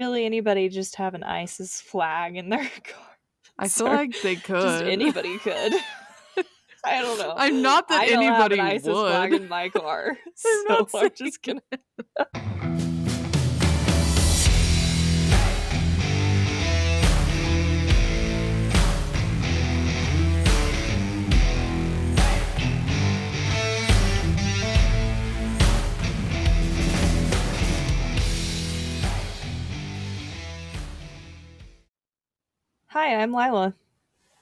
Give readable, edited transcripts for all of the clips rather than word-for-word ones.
really anybody just have an ISIS flag in their car? I feel like they Just could. anybody could. I don't know. I'm not that I don't have an anybody ISIS flag would. in my car, I'm so not I'm saying just gonna. Hi, I'm Lila,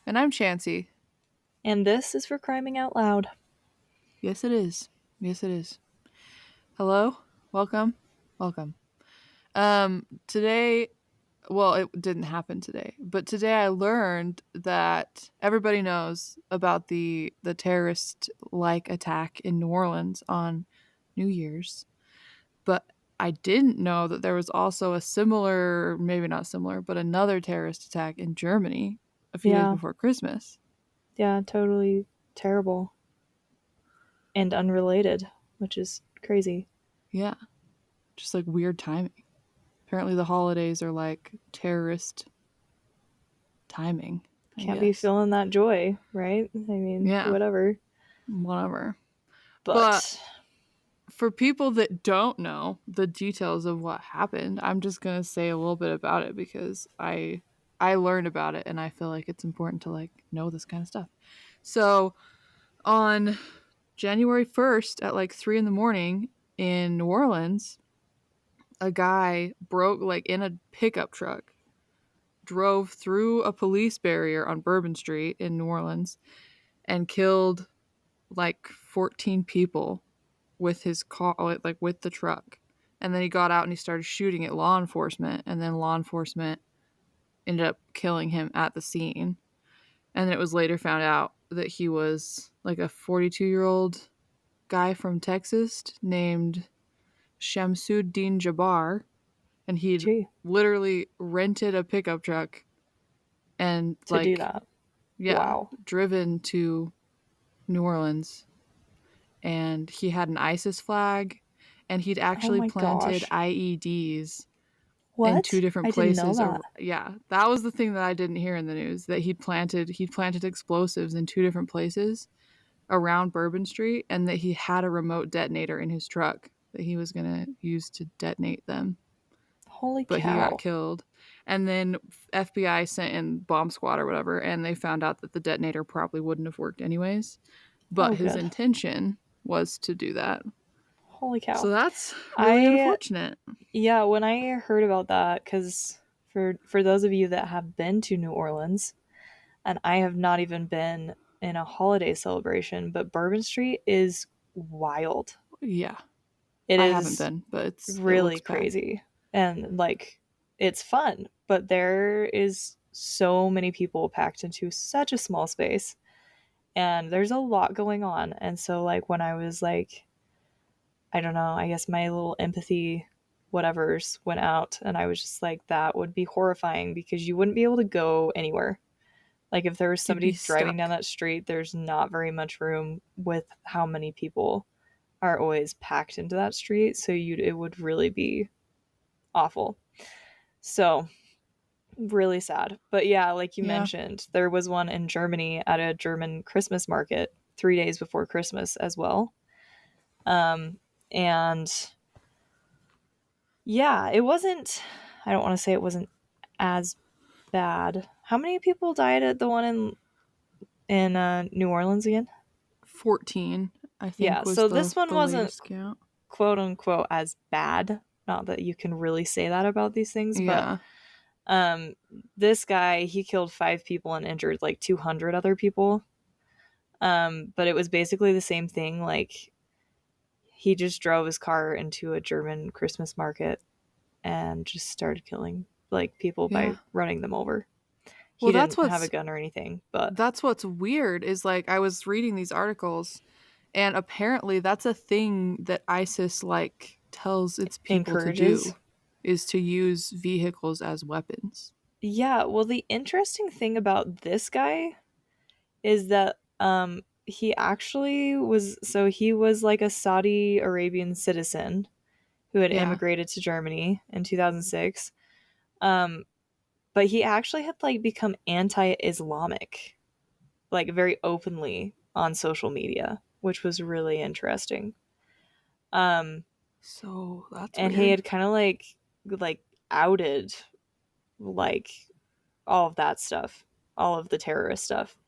And I'm Chansey. and this is for Criming Out Loud. Yes, it is. Yes, it is. Hello? Welcome? Welcome. Today, well, it didn't happen today, but today I learned that everybody knows about the terrorist-like attack in New Orleans on New Year's, but I didn't know that there was also a similar, maybe not similar, but another terrorist attack in Germany a few days Yeah, before Christmas. yeah, totally terrible and unrelated, which is crazy. Yeah, just like weird timing. Apparently the holidays are like terrorist timing, I Can't be guess. feeling that joy, right? I mean, Yeah, whatever. whatever. But But for people that don't know the details of what happened, I'm just going to say a little bit about it because I learned about it and I feel like it's important to like know this kind of stuff. So, on January 1st at like 3 in the morning in New Orleans, a guy broke like in a pickup truck, drove through a police barrier on Bourbon Street in New Orleans and killed like 14 people with his car, like with the truck. And then he got out and he started shooting at law enforcement, and then law enforcement ended up killing him at the scene. And then it was later found out that he was like a 42-year-old guy from Texas named Shamsuddin Jabbar, and he'd gee, literally rented a pickup truck and to do like, that. yeah, Wow. driven to New Orleans, and he had an ISIS flag, and he'd Oh actually my planted gosh. IEDs in two What? different I didn't know places. that. Yeah, that was the thing that I didn't hear in the news, that he'd planted explosives in two different places around Bourbon Street, and that he had a remote detonator in his truck that he was going to use to detonate them, Holy but he got cow. killed. And then FBI sent in bomb squad or whatever, and they found out that the detonator probably wouldn't have worked anyways, but Oh, his good. intention was to do that. Holy So cow. that's really I, unfortunate. yeah, when I heard about that, because for those of you that have been to New Orleans, and I have not even been in a holiday celebration, but Bourbon Street is wild. Yeah, It I haven't is been, but it really looks bad. crazy. And like it's fun, but there is so many people packed into such a small space and there's a lot going on. And so like when I was like I don't know, I guess my little empathy whatevers went out and I was just like that would be horrifying because you wouldn't be able to go anywhere. Like if there was You'd be somebody driving down stuck. that street, there's not very much room with how many people are always packed into that street, so it would really be awful. So, really sad. But yeah, like you Yeah. mentioned, there was one in Germany at a German Christmas market 3 days before Christmas as well. And yeah, it wasn't, I don't want to say it wasn't as bad. How many people died at the one in New Orleans again? 14, I Yeah, think, was so this one the wasn't latest count. quote unquote as bad. Not that you can really say that about these things, but Yeah. um this guy, he killed 5 people and injured like 200 other people. But it was basically the same thing. Like he just drove his car into a German Christmas market and just started killing like people Yeah. by running them over. He Well, that's didn't have a what's gun or anything, but that's what's weird is like I was reading these articles, and apparently that's a thing that ISIS like tells its people to encourages. do, is to use vehicles as weapons. Yeah, well the interesting thing about this guy is that he actually was, so he was like a Saudi Arabian citizen who had Yeah. immigrated to Germany in 2006. Um, but he actually had like become anti-Islamic, like very openly on social media, which was really interesting. Um, So that's and he weird. had kind of like outed like all of that stuff, all of the terrorist stuff.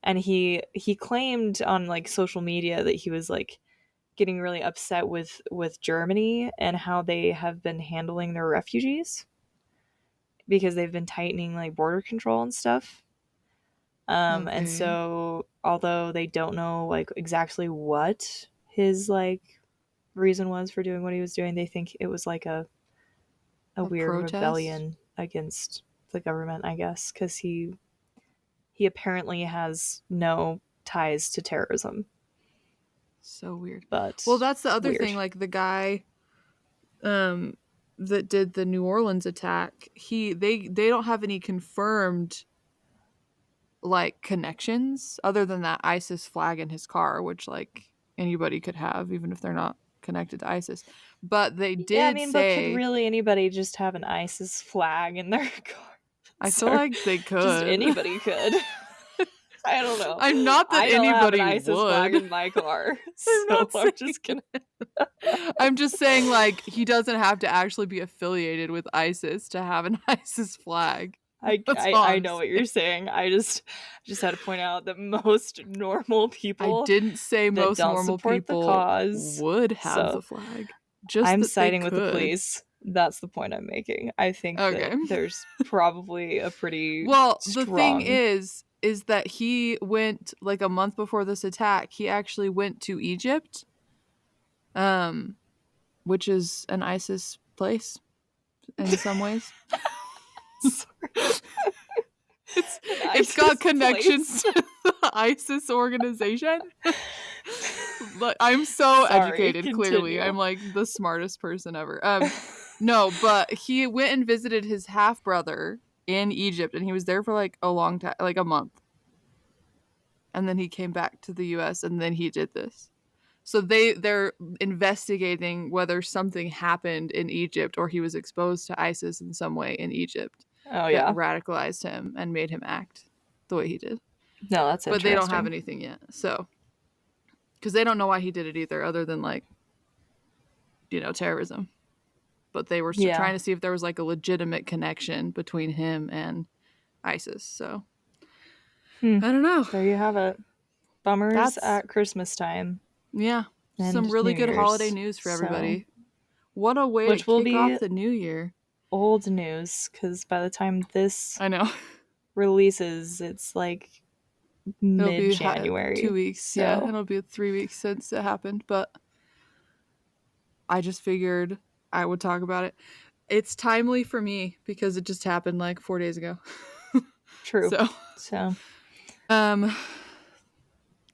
And he claimed on like social media that he was like getting really upset with Germany and how they have been handling their refugees because they've been tightening like border control and stuff. And Okay. so although they don't know like exactly what his like reason was for doing what he was doing, they think it was like a A weird protest? rebellion against the government, I guess, because he apparently has no ties to terrorism, So weird. Well, but that's the other weird. thing. Like the guy um that did the New Orleans attack, they don't have any confirmed like connections other than that ISIS flag in his car, which like anybody could have even if they're not connected to ISIS. But they Yeah, I did mean, but could say, really anybody just have an ISIS flag in their car? I feel Sorry, like they just could. anybody could. I don't know. I'm not that I don't have an anybody ISIS flag would. in my car, I'm so not I'm saying just gonna. I'm just saying like he doesn't have to actually be affiliated with ISIS to have an ISIS flag. I, That's I all I I'm know what saying. you're saying. I just had to point out that most normal I people didn't say that most don't normal support the people cause. would have the So flag, just I'm that they siding with the could. police. That's the point I'm making. I think that Okay. there's probably a pretty Well, the thing strong. is that he went like a month before this attack, he actually went to Egypt, um, which is an ISIS place in some ways. Sorry, It's an it's got ISIS connections place. to the ISIS organization. Like I'm so Sorry, educated, clearly. continue. I'm like the smartest person ever. No, but he went and visited his half brother in Egypt and he was there for like a long time, like a month. And then he came back to the US and then he did this. So they're investigating whether something happened in Egypt or he was exposed to ISIS in some way in Egypt Oh that yeah, radicalized him and made him act the way he did. no, that's But they don't have interesting. anything yet. So, because they don't know why he did it either, other than like, terrorism. But they were Yeah, trying to see if there was like a legitimate connection between him and ISIS. So, hmm. I don't know. There you have it. Bummers That's, at Christmas time yeah, some and really New good holiday Year's. news for So, everybody. What a way to which will kick off be the new year. old news because by the time this I know. releases, it's like It'll mid be 2 January. weeks. Yeah, So, it'll be 3 weeks since it happened. But I just figured I would talk about it. It's timely for me because it just happened like 4 days ago. true. So, So, um,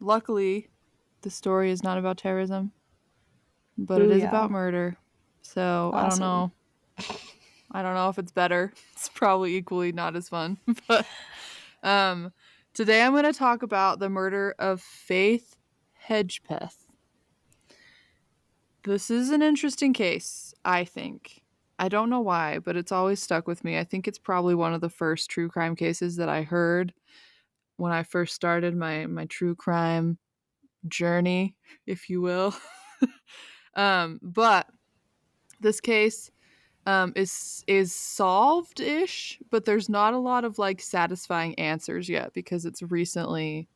luckily, the story is not about terrorism, but it is booyah. about murder. So I don't Awesome. know. I don't know if it's better. It's probably equally not as fun. But um, today I'm going to talk about the murder of Faith Hedgepeth. This is an interesting case, I think. I don't know why, but it's always stuck with me. I think it's probably one of the first true crime cases that I heard when I first started my true crime journey, if you will. But this case is solved ish, but there's not a lot of like satisfying answers yet because it's recently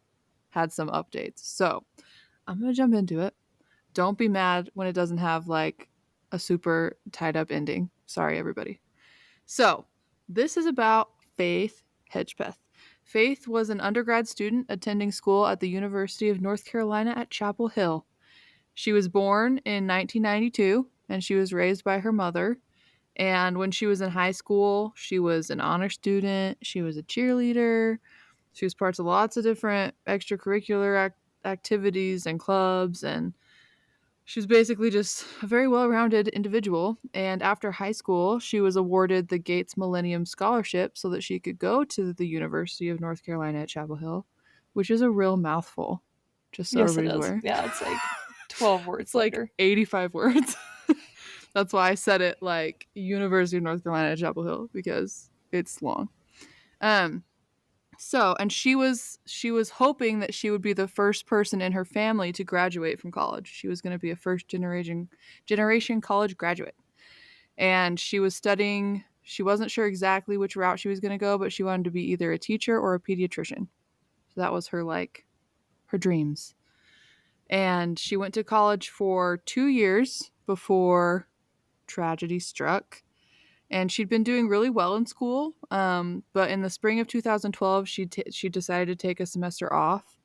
had some updates. So I'm gonna jump into it. Don't be mad when it doesn't have like a super tied up ending. Sorry, everybody. So this is about Faith Hedgepeth. Faith was an undergrad student attending school at the University of North Carolina at Chapel Hill. She was born in 1992 and she was raised by her mother. And when she was in high school, she was an honor student, she was a cheerleader, she was parts of lots of different extracurricular activities and clubs, and she was basically just a very well rounded individual. And after high school, she was awarded the Gates Millennium Scholarship so that she could go to the University of North Carolina at Chapel Hill, which is a real mouthful, just so Yes, it everybody's is. aware. Yeah, it's like 12 It's words like later. 85 words. That's why I said it like University of North Carolina at Chapel Hill, because it's long. Um, and she was hoping that she would be the first person in her family to graduate from college. She was going to be a first generation college graduate. And she was studying, she wasn't sure exactly which route she was going to go, but she wanted to be either a teacher or a pediatrician. So that was her dreams. And she went to college for 2 years before tragedy struck. And she'd been doing really well in school, but in the spring of 2012, she decided to take a semester off.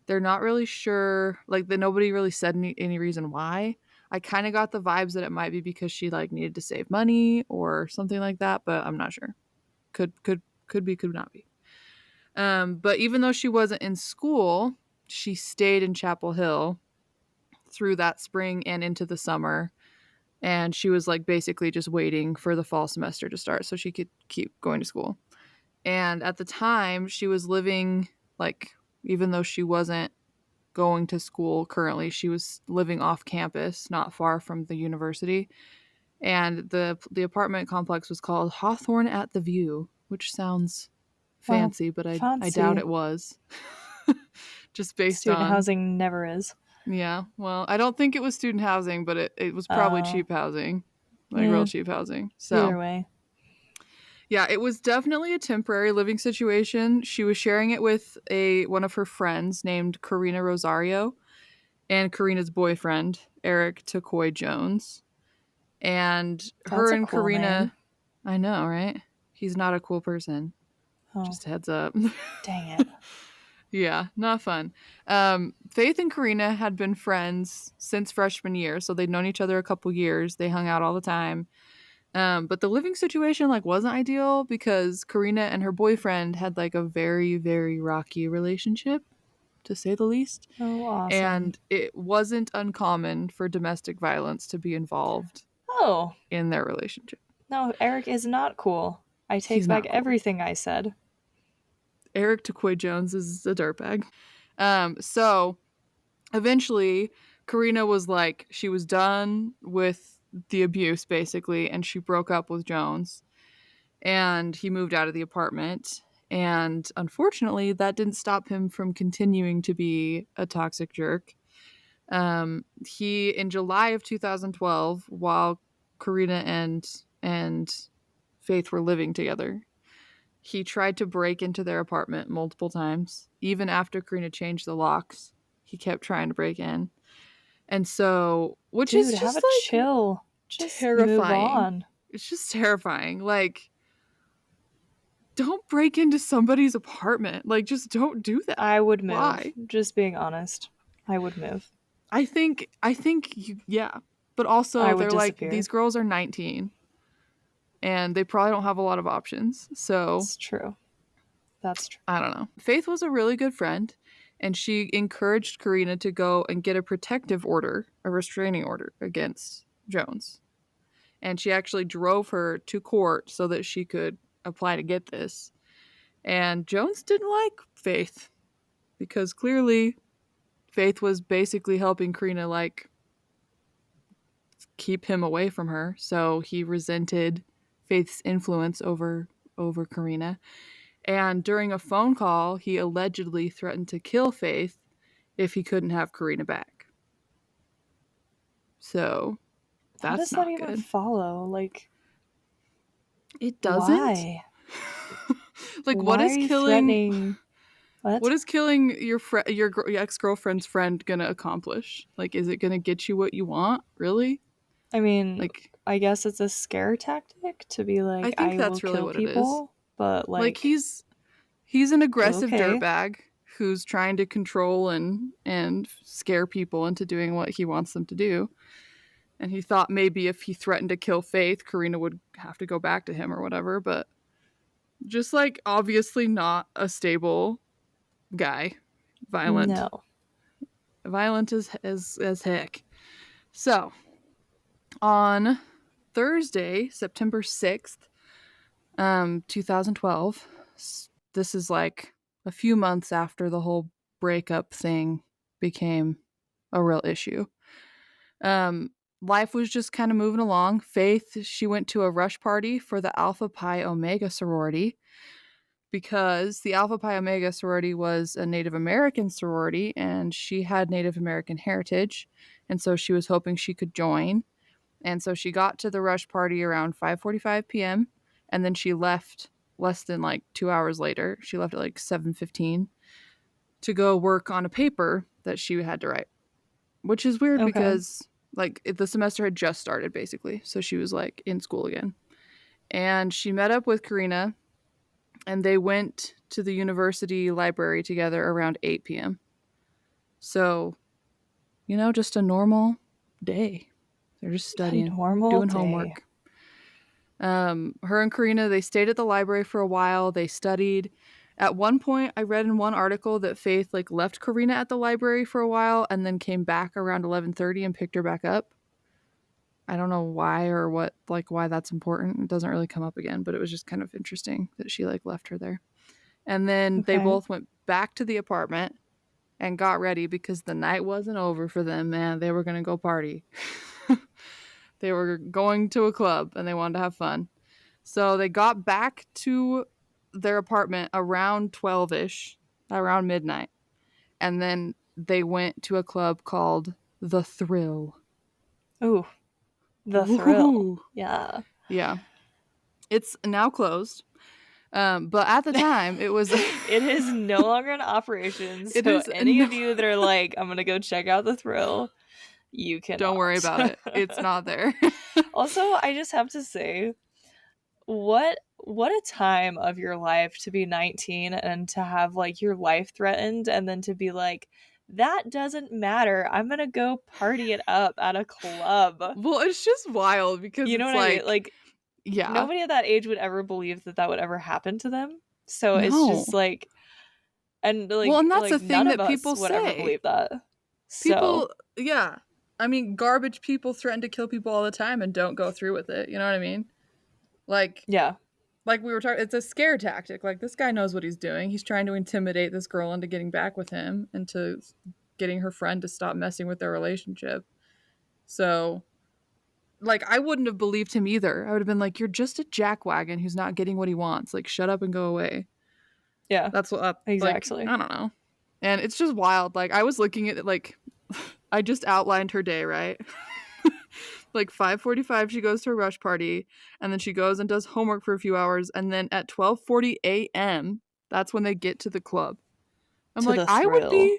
They're not really sure, like, nobody really said any reason why. I kind of got the vibes that it might be because she like needed to save money or something like that, but I'm not sure. Could be, could not be. But even though she wasn't in school, she stayed in Chapel Hill through that spring and into the summer. And she was like basically just waiting for the fall semester to start so she could keep going to school. And at the time, she was living, like, even though she wasn't going to school currently, she was living off campus, not far from the university. And the apartment complex was called Hawthorne at the View, which sounds Well, fancy, but I doubt fancy. it was. Just based Student on, housing never is. yeah, well, I don't think it was student housing, but it was probably Oh, cheap housing, like real yeah. cheap housing. Either So, way. yeah, it was definitely a temporary living situation. She was sharing it with one of her friends named Karina Rosario and Karina's boyfriend, Eric Takoy Jones. And That's her a and cool name. Karina, I know, right? He's not a cool person. Oh, Just a heads up. dang it. Yeah, not fun. Faith and Karina had been friends since freshman year, so they'd known each other a couple years. They hung out all the time. But the living situation like wasn't ideal because Karina and her boyfriend had like a very, very rocky relationship, to say the least. Oh, awesome. And it wasn't uncommon for domestic violence to be involved Oh, in their relationship. no, Eric is not cool. I take He's back not cool. everything I said. Eric Takoy Jones is a dirtbag. So eventually, Karina was like, she was done with the abuse basically, and she broke up with Jones. And he moved out of the apartment. And unfortunately, that didn't stop him from continuing to be a toxic jerk. He, in July of 2012, while Karina and Faith were living together, he tried to break into their apartment multiple times. Even after Karina changed the locks, he kept trying to break in. And so, which is Dude, have just a like chill. Just move terrifying. on. It's just terrifying. Like, don't break into somebody's apartment. Like, just don't do that. I would move. Why? Just being honest. I would move. I think you, yeah. But I also would they're like, disappear. these girls are 19 and they probably don't have a lot of options. So, It's true. That's true. I don't know. Faith was a really good friend and she encouraged Karina to go and get a protective order, a restraining order against Jones. And she actually drove her to court so that she could apply to get this. And Jones didn't like Faith because clearly Faith was basically helping Karina like keep him away from her. So he resented Faith's influence over Karina. And during a phone call, he allegedly threatened to kill Faith if he couldn't have Karina back. So How that's does that not even good. follow? Like, It doesn't. why? Like, what Why are is you killing? threatening? What What? is killing your ex-girlfriend's friend gonna accomplish? Like, is it gonna get you what you want? Really? I mean, Like, I guess it's a scare tactic to be I like, think I will that's really kill what it is. people, but Like, like, he's an aggressive okay. dirtbag who's trying to control and scare people into doing what he wants them to do. And he thought maybe if he threatened to kill Faith, Karina would have to go back to him or whatever, but just like obviously not a stable guy. Violent. No. Violent as heck. So, on Thursday, September 6th, 2012, this is like a few months after the whole breakup thing became a real issue. Um, life was just kind of moving along. Faith, she went to a rush party for the Alpha Pi Omega sorority because the Alpha Pi Omega sorority was a Native American sorority and she had Native American heritage. And so she was hoping she could join. And so she got to the rush party around 5:45 p.m. and then she left less than like 2 hours later. She left at like 7:15 to go work on a paper that she had to write, which is weird Okay. because like the semester had just started basically. So she was like in school again. And she met up with Karina and they went to the university library together around 8 p.m. So, just a normal day. They're just A studying, normal doing day. homework. Her and Karina, they stayed at the library for a while. They studied. At one point, I read in one article that Faith like left Karina at the library for a while and then came back around 11:30 and picked her back up. I don't know why or what, like why that's important. It doesn't really come up again, but it was just kind of interesting that she like left her there. And then they Okay. both went back to the apartment and got ready because the night wasn't over for them, man. They were going to go party. They were going to a club and they wanted to have fun. So they got back to their apartment around 12ish, around midnight. And then they went to a club called The Thrill. Ooh, the thrill. Ooh. Yeah. Yeah. It's now closed. But at the time, it was. It is no longer in operation. It So is. any No, of you that are like, I'm gonna go check out the thrill, you don't worry cannot. about it. It's not there. Also, I just have to say, what a time of your life to be 19 and to have like your life threatened and then to be like, that doesn't matter. I'm gonna go party it up at a club. Well, it's just wild because You know it's what I mean? like, Like, yeah, nobody at that age would ever believe that that would ever happen to them. So it's just no. like, and Well, and that's a like thing none of that us people would ever say. believe that. So People, yeah. I mean, garbage people threaten to kill people all the time and don't go through with it. You know what I mean? Like, yeah, like we were talking, it's a scare tactic. Like, this guy knows what he's doing. He's trying to intimidate this girl into getting back with him and to getting her friend to stop messing with their relationship. So, like, I wouldn't have believed him either. I would have been like, you're just a jackwagon who's not getting what he wants. Like, shut up and go away. yeah, That's what, like, exactly. I don't know. And it's just wild. Like, I was looking at it, like, I just outlined her day, right? Like 5:45 she goes to a rush party and then she goes and does homework for a few hours and then at 12:40 a.m. that's when they get to the club. I'm To like, the thrill.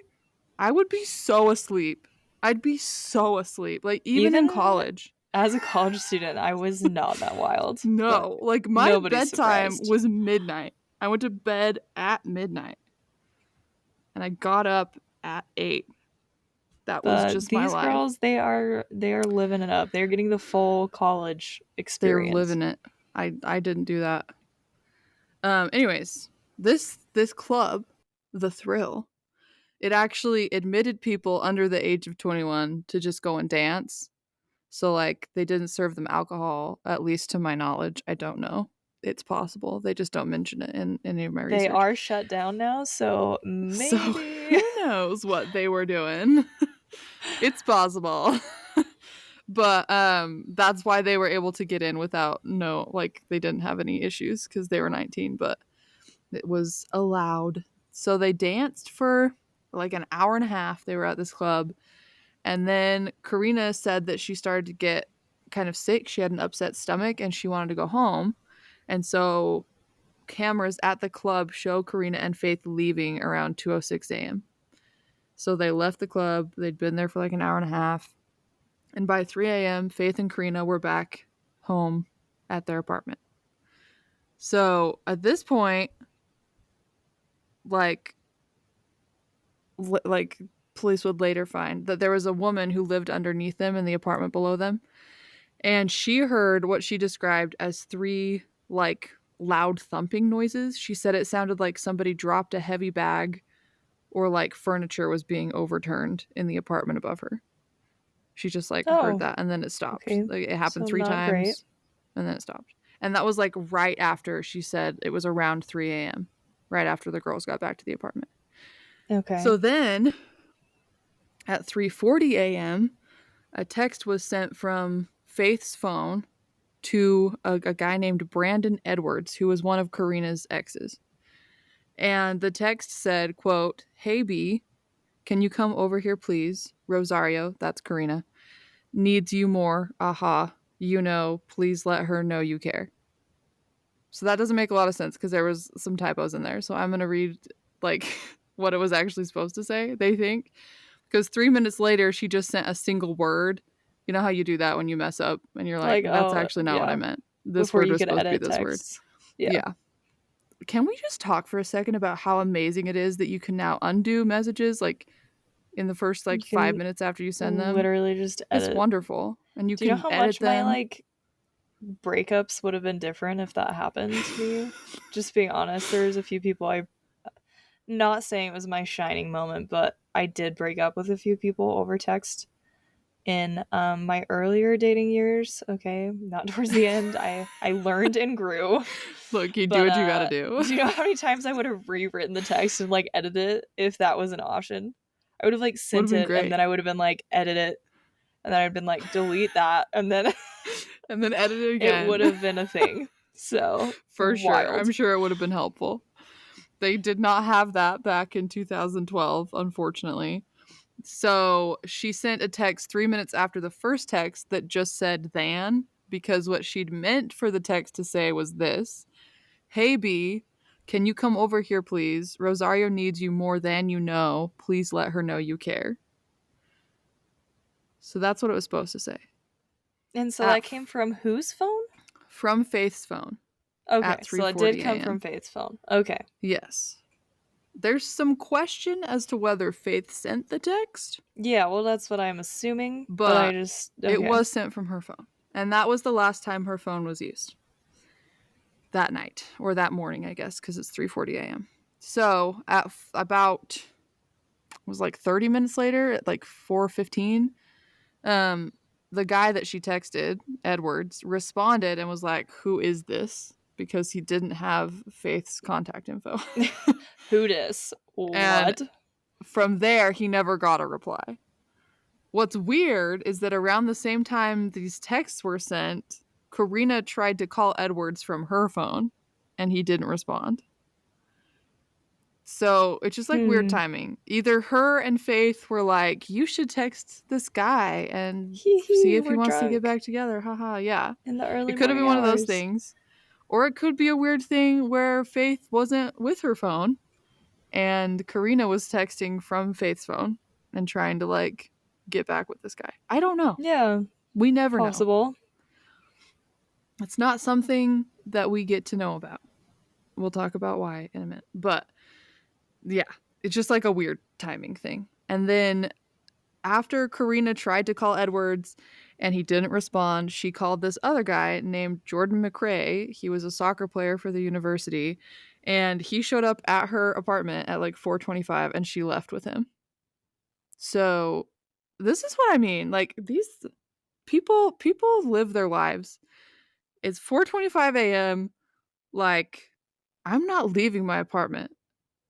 I would be so asleep. I'd be so asleep. Like even in Even college. as a college student, I was not that wild, but No, like my nobody's bedtime surprised. was midnight. I went to bed at midnight and I got up at 8. That was But just my these life. girls, they are living it up. They're getting the full college They're experience. living it. I didn't do that. Anyways, this club, The Thrill, it actually admitted people under the age of 21 to just go and dance. So like they didn't serve them alcohol, at least to my knowledge. I don't know. It's possible. They just don't mention it in any of my They research. are shut down now, so So maybe. who knows what they were doing? It's possible. But that's why they were able to get in without no, like they didn't have any issues because they were 19, but it was allowed. So they danced for like an hour and a half. They were at this club. And then Karina said that she started to get kind of sick. She had an upset stomach and she wanted to go home. And so cameras at the club show Karina and Faith leaving around 2:06 a.m. So they left the club. They'd been there for like an hour and a half. And by 3 a.m., Faith and Karina were back home at their apartment. So at this point, like, like police would later find that there was a woman who lived underneath them in the apartment below them, and she heard what she described as 3 like loud thumping noises. She said it sounded like somebody dropped a heavy bag or like furniture was being overturned in the apartment above her. She just like heard Oh, that and then it stopped. okay. Like it So happened 3 not great. times and then it stopped. And that was like right after she said it was around 3 a.m. right after the girls got back to the apartment. Okay. So then at 3:40 a.m., A text was sent from Faith's phone to a guy named Brandon Edwards, who was one of Karina's exes. And the text said, quote, "Hey B, can you come over here please? Rosario," that's Karina, "needs you more. Aha. You know, please let her know you care." So that doesn't make a lot of sense because there was some typos in there. So I'm going to read like what it was actually supposed to say, they think. Because 3 minutes later, she just sent a single word. You know how you do that when you mess up and you're like, Like, that's oh, actually not what I yeah. meant. This Before word you was could supposed to be edit this word. texts. Yeah. Yeah. Can we just talk for a second about how amazing it is that you can now undo messages like in the first You like 5 can minutes after you send them? literally just It's edit. wonderful. And you Do you know can how edit much my them. like breakups would have been different if that happened to me? Just being honest, there's a few people I not saying it was my shining moment, but I did break up with a few people over text in my earlier dating years. Okay, not towards the end. I learned and grew. Look, you do But what you gotta do. do you know how many times I would have rewritten the text and like edited it if that was an option? I would have like Would have sent been it and great. then I would have been like edit it and then I'd been like delete that and then And then edit it it would again. have been a thing. So For sure. I'm wild. sure it would have been helpful. They did not have that back in 2012, unfortunately. So she sent a text 3 minutes after the first text that just said "than," because what she'd meant for the text to say was this: "Hey B, can you come over here please? Rosario needs you more than you know. Please let her know you care." So that's what it was supposed to say. And so At that came from whose phone? from Faith's phone Okay, at so it did 3:40 come from a.m. Faith's phone. Okay. Yes. There's some question as to whether Faith sent the text, Yeah, well that's what I'm assuming, but I but just it okay. was sent from her phone. And that was the last time her phone was used. That night or that morning, I guess, because it's 3:40 a.m. So at about it was like 30 minutes later, at like 4:15, um, the guy that she texted, Edwards, responded and was like, "Who is this?" Because he didn't have Faith's contact info. Who dis? And What? from there, he never got a reply. What's weird is that around the same time these texts were sent, Karina tried to call Edwards from her phone and he didn't respond. So it's just like weird Hmm. timing. Either her and Faith were like, "You should text this guy and Hee see hee, if he we're wants to get drunk back together." Haha, yeah. in the early It could have been morning one of those hours. things. Or it could be a weird thing where Faith wasn't with her phone and Karina was texting from Faith's phone and trying to like get back with this guy. I don't know. Yeah, We never know. possible. It's not something that we get to know about. We'll talk about why in a minute. But yeah, it's just like a weird timing thing. And then after Karina tried to call Edwards and he didn't respond, she called this other guy named Jordan McRae. He was a soccer player for the university, and he showed up at her apartment at like 4:25 and she left with him. So this is what I mean. Like these people live their lives. It's 4:25 a.m. Like I'm not leaving my apartment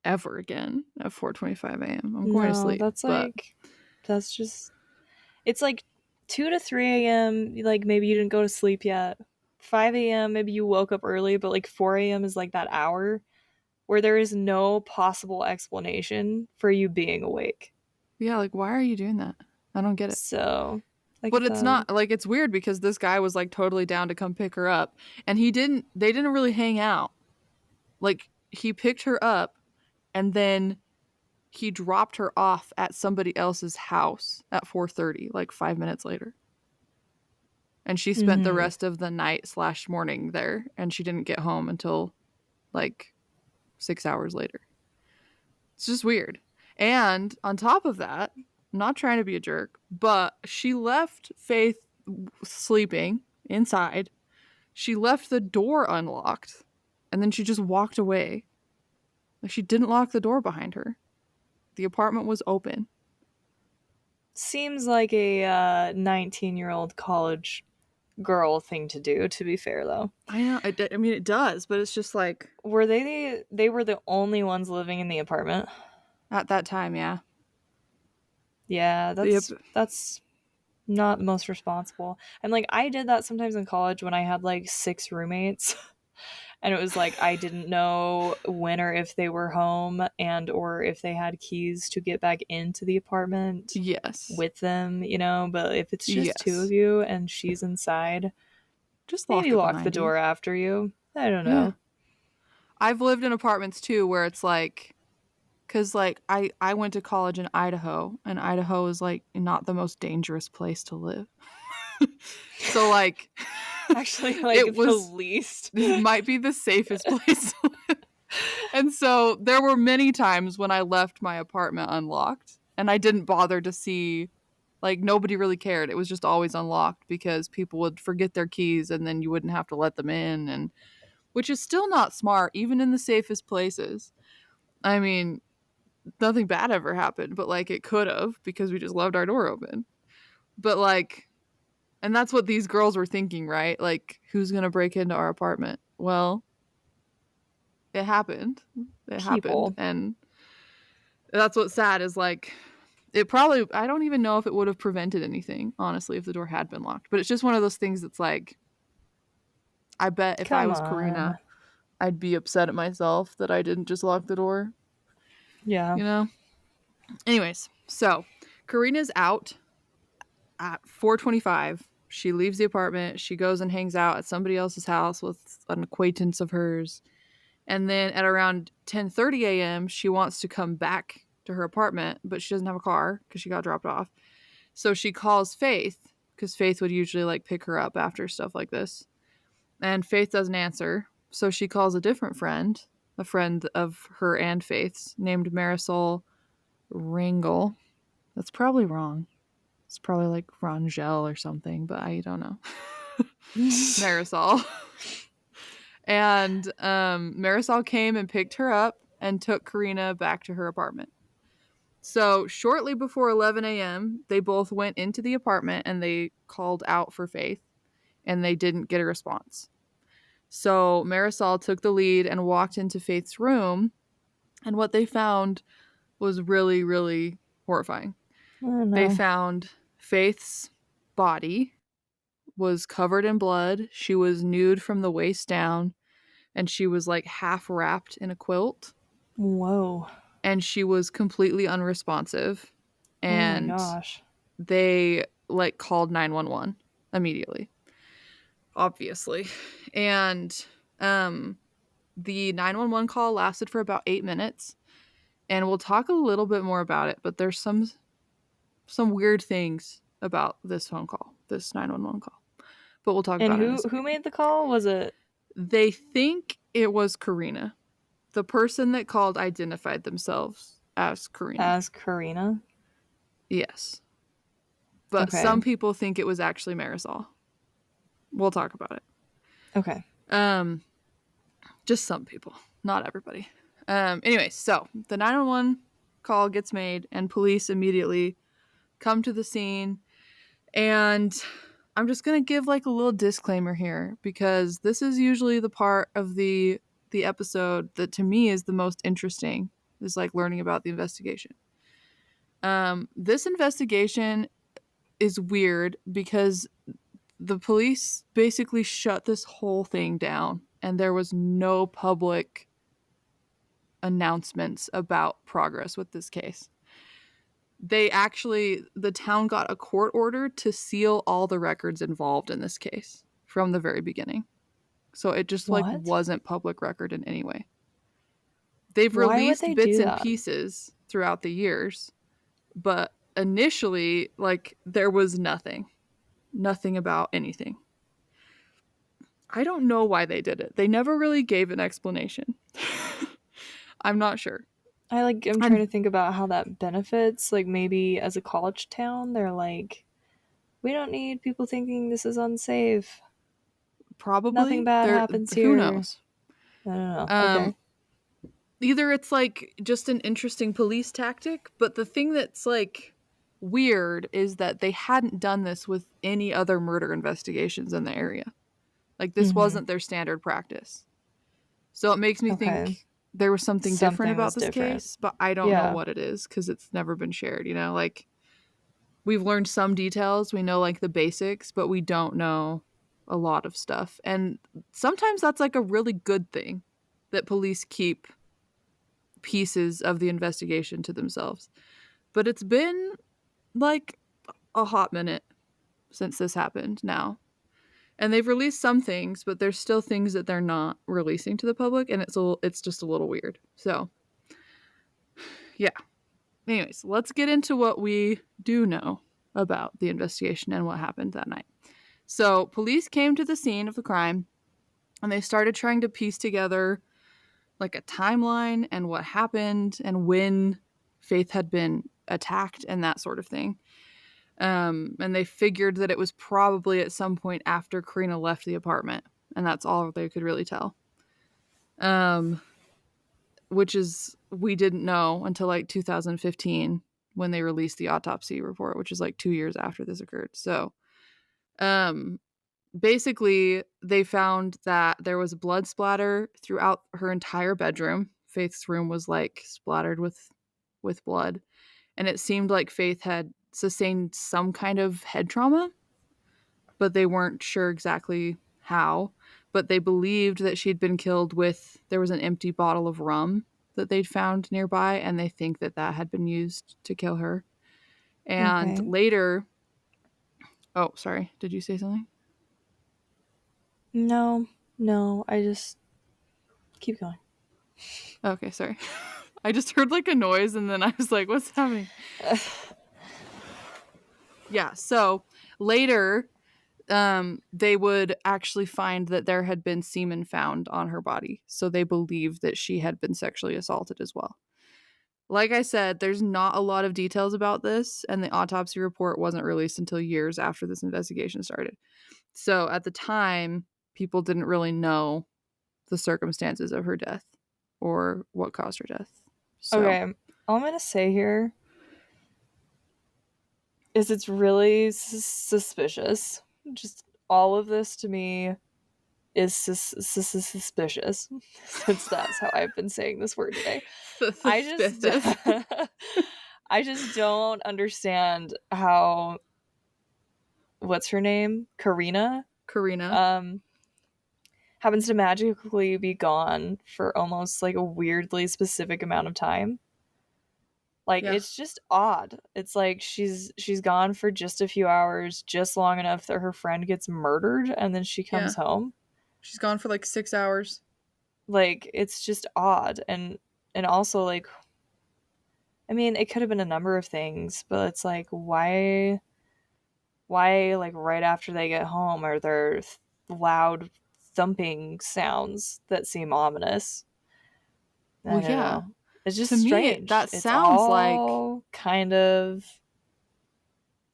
ever again at 4:25 a.m. I'm going to No, sleep. that's But like that's just it's like 2 to 3 a.m. Like maybe you didn't go to sleep yet. 5 a.m. maybe you woke up early, but like 4 a.m. is like that hour where there is no possible explanation for you being awake. yeah, like why are you doing that? I don't get it. So I But get it's that. not like it's weird because this guy was like totally down to come pick her up and they didn't really hang out. Like he picked her up and then he dropped her off at somebody else's house at 4:30, like 5 minutes later. And she spent the Mm-hmm. rest of the night slash morning there and she didn't get home until like 6 hours later. It's just weird. And on top of that, I'm not trying to be a jerk, but she left Faith sleeping inside. She left the door unlocked and then she just walked away. Like she didn't lock the door behind her. The apartment was open. Seems like a 19-year-old college girl thing to do, to be fair though. I know. I mean, it does, but it's just like Were they were the only ones living in the apartment? at that time, yeah. Yeah, Yep. that's Not the most responsible. And like I did that sometimes in college when I had like 6 roommates. And it was like I didn't know when or if they were home and or if they had keys to get back into the apartment Yes. with them, you know, but if it's just two of Yes. you and she's inside, Just lock maybe it lock the behind you. door after you. I don't Yeah. know. I've lived in apartments too where it's like, because like I went to college in Idaho, and Idaho is like not the most dangerous place to live. So like Actually, like it the was least. this might be the safest place to live. And so there were many times when I left my apartment unlocked and I didn't bother to see, like nobody really cared. It was just always unlocked because people would forget their keys and then you wouldn't have to let them in, and which is still not smart even in the safest places. I mean, nothing bad ever happened, but like it could have because we just left our door open. But like, and that's what these girls were thinking, right? Like, who's going to break into our apartment? Well, it happened. It happened. People. And that's what's sad is like, it probably, I don't even know if it would have prevented anything, honestly, if the door had been locked. But it's just one of those things that's like, I bet if I Come was on. Karina, I'd be upset at myself that I didn't just lock the door, Yeah. you know? Anyways, so Karina's out at 4:25. She leaves the apartment. She goes and hangs out at somebody else's house with an acquaintance of hers. And then at around 10:30 a.m., she wants to come back to her apartment, but she doesn't have a car because she got dropped off. So she calls Faith because Faith would usually like pick her up after stuff like this. And Faith doesn't answer. So she calls a different friend, a friend of her and Faith's, named Marisol Rangel. That's probably wrong. It's probably like Rangel or something, but I don't know. Marisol. And Marisol came and picked her up and took Karina back to her apartment. So shortly before 11 a.m., they both went into the apartment and they called out for Faith, and they didn't get a response. So Marisol took the lead and walked into Faith's room, and what they found was really, really horrifying. Oh They no. found Faith's body was covered in blood. She was nude from the waist down, and she was like half wrapped in a quilt, Whoa. and she was completely unresponsive. Oh my And gosh. they like called 911 immediately, obviously. And the 911 call lasted for about 8 minutes, and we'll talk a little bit more about it, but there's some weird things about this phone call, this 911 call. But we'll talk And about it in a who second. made the call? Was it They think it was Karina. The person that called identified themselves as Karina. as Karina? Yes. But Okay. some people think it was actually Marisol. We'll talk about it. Okay. Um, just some people, not everybody. Anyway, so the 911 call gets made, and police immediately come to the scene. And I'm just gonna give like a little disclaimer here because this is usually the part of the episode that to me is the most interesting, is like learning about the investigation. This investigation is weird because the police basically shut this whole thing down, and there was no public announcements about progress with this case. The town got a court order to seal all the records involved in this case from the very beginning. So it just like What? wasn't public record in any way. They've Why would released they bits do and that? pieces throughout the years, but initially, like, there was nothing about anything. I don't know why they did it. They never really gave an explanation. I'm not sure. I'm trying And to think about how that benefits. Like maybe as a college town, they're like, we don't need people thinking this is unsafe. Nothing probably bad there, happens who here. knows? I don't know. Um, Okay. Either it's like just an interesting police tactic, but the thing that's like weird is that they hadn't done this with any other murder investigations in the area. Like, this Mm-hmm. wasn't their standard practice. So it makes me Okay. think there was something different Something about was this different. case, but I don't know Yeah. what it is because it's never been shared, you know? Like, we've learned some details. We know like the basics, but we don't know a lot of stuff. And sometimes that's like a really good thing that police keep pieces of the investigation to themselves. But it's been like a hot minute since this happened now. And they've released some things, but there's still things that they're not releasing to the public, and it's just a little weird. So, yeah. Anyways, let's get into what we do know about the investigation and what happened that night. So, police came to the scene of the crime and they started trying to piece together like a timeline and what happened and when Faith had been attacked and that sort of thing. And they figured that it was probably at some point after Karina left the apartment, and that's all they could really tell. Which is, we didn't know until like 2015 when they released the autopsy report, which is like 2 years after this occurred. So, basically, they found that there was blood splatter throughout her entire bedroom. Faith's room was like splattered with blood, and it seemed like Faith had sustained some kind of head trauma, but they weren't sure exactly how. But they believed that she'd been killed with, there was an empty bottle of rum that they'd found nearby, and they think that that had been used to kill her. And Okay. later, oh, sorry, did you say something? No, no, I just keep going. Okay, sorry. I just heard like a noise and then I was like, what's happening? Yeah, so later, they would actually find that there had been semen found on her body. So they believed that she had been sexually assaulted as well. Like I said, there's not a lot of details about this, and the autopsy report wasn't released until years after this investigation started. So at the time, people didn't really know the circumstances of her death or what caused her death. So, Okay, all I'm gonna say here is it's really suspicious. Just all of this to me is suspicious, since that's how I've been saying this word today. I just, suspicious. I just don't understand how. What's her name? Karina. Karina. Um, happens to magically be gone for almost like a weirdly specific amount of time. Like Yeah. it's just odd. It's like she's gone for just a few hours, just long enough that her friend gets murdered and then she Yeah. comes home. She's gone for like 6 hours. Like it's just odd, and also like, I mean, it could have been a number of things, but it's like why like right after they get home are there loud thumping sounds that seem ominous? Well, I don't yeah. know. It's just To me, strange. that It's sounds like all kind of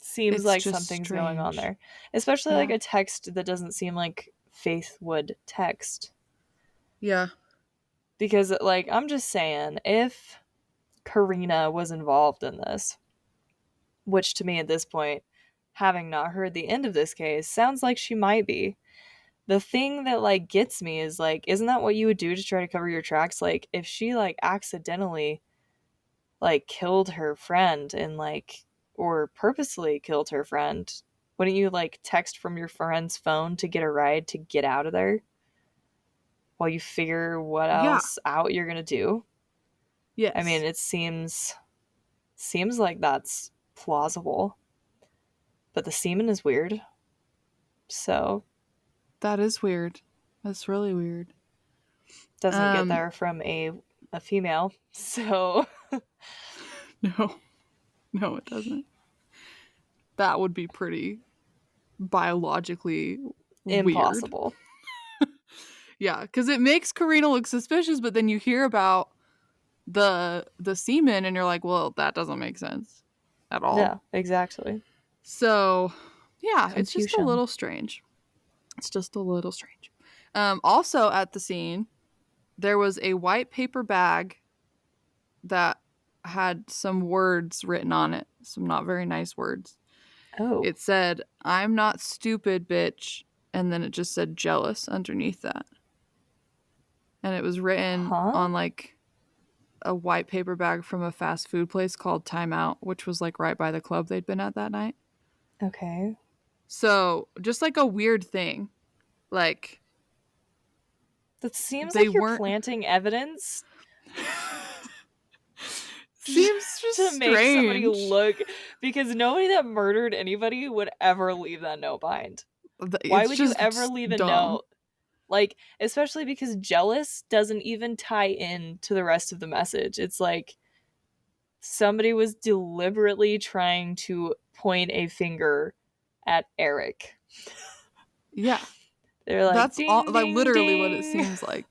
seems it's like just something's going on strange. there. Especially like Yeah. a text that doesn't seem like Faith would text. Yeah. Because like I'm just saying, if Karina was involved in this, which to me at this point, having not heard the end of this case, sounds like she might be. The thing that like gets me is like, isn't that what you would do to try to cover your tracks? Like if she like accidentally like killed her friend and like, or purposely killed her friend, wouldn't you like text from your friend's phone to get a ride to get out of there while you figure what Yeah. else out you're gonna do? I mean, Yes. it seems like that's plausible, but the semen is weird. So That is weird. That's really weird. doesn't get Um there from a female. So no. No, it doesn't. That would be pretty biologically weird. impossible. Yeah, cuz it makes Karina look suspicious, but then you hear about the semen and you're like, "Well, that doesn't make sense at all." Yeah, exactly. So, yeah, it's just a Confusion. little strange. It's just a little strange. Also at the scene, there was a white paper bag that had some words written on it, some not very nice words. Oh, It said, "I'm not stupid, bitch," and then it just said jealous underneath that. And it was written huh? on like a white paper bag from a fast food place called Time Out, which was like right by the club they'd been at that night. Okay. So just like a weird thing. Like That seems they like you're weren't planting evidence seems just to make somebody strange. look, because nobody that murdered anybody would ever leave that note behind. Why It's would you just ever leave a dumb. note? Like, especially because jealous doesn't even tie in to the rest of the message. It's like somebody was deliberately trying to point a finger at Eric. Yeah. They're like, That's all ding, like ding, literally what it ding. seems like.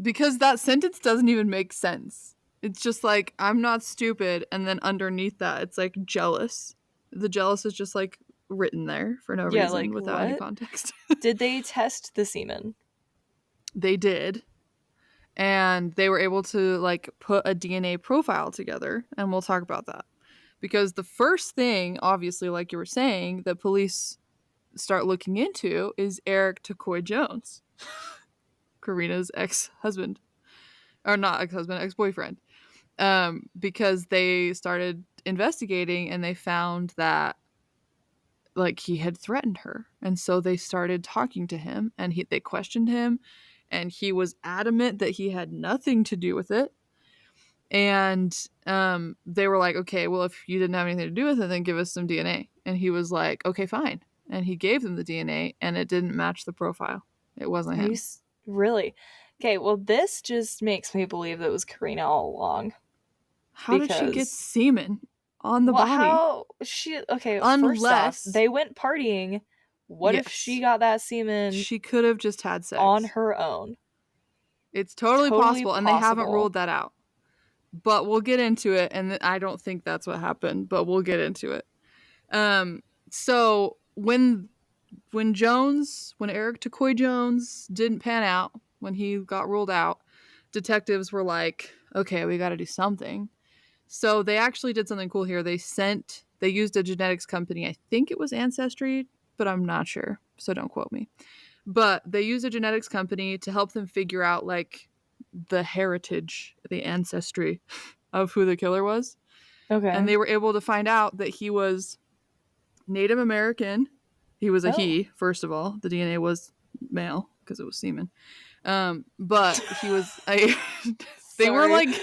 Because that sentence doesn't even make sense. It's just like I'm not stupid and then underneath that it's like jealous. The jealous is just like written there for no Yeah, reason like, without any what? context. Did they test the semen? They did. And they were able to like put a DNA profile together, and we'll talk about that. Because the first thing, obviously, like you were saying, that police start looking into is Eric Takoy Jones, Karina's ex-husband, or not ex-husband, ex-boyfriend. Because they started investigating and they found that like he had threatened her, and so they started talking to him, and they questioned him, and he was adamant that he had nothing to do with it. And they were like, okay, well, if you didn't have anything to do with it, then give us some DNA. And he was like, okay, fine. And he gave them the DNA, and it didn't match the profile. It wasn't Are you him. really? Okay, well, this just makes me believe that it was Karina all along. How did she get Because, semen on the well, body? how she, okay, first off, Unless, they went partying. What if she yes, got that semen she could have just had on sex. her own? It's totally Totally possible, and they haven't possible. ruled that out. But we'll get into it, and I don't think that's what happened, but we'll get into it. So when Eric Takoy Jones didn't pan out, when he got ruled out, detectives were like, okay, we got to do something. So they actually did something cool here. They used a genetics company. I think it was Ancestry, but I'm not sure. So don't quote me. But they used a genetics company to help them figure out like the heritage, the ancestry of who the killer was. And Okay. they were able to find out that he was Native American. He was a Oh. he, first of all. The DNA was male because it was semen. But he was a. They were Sorry. like.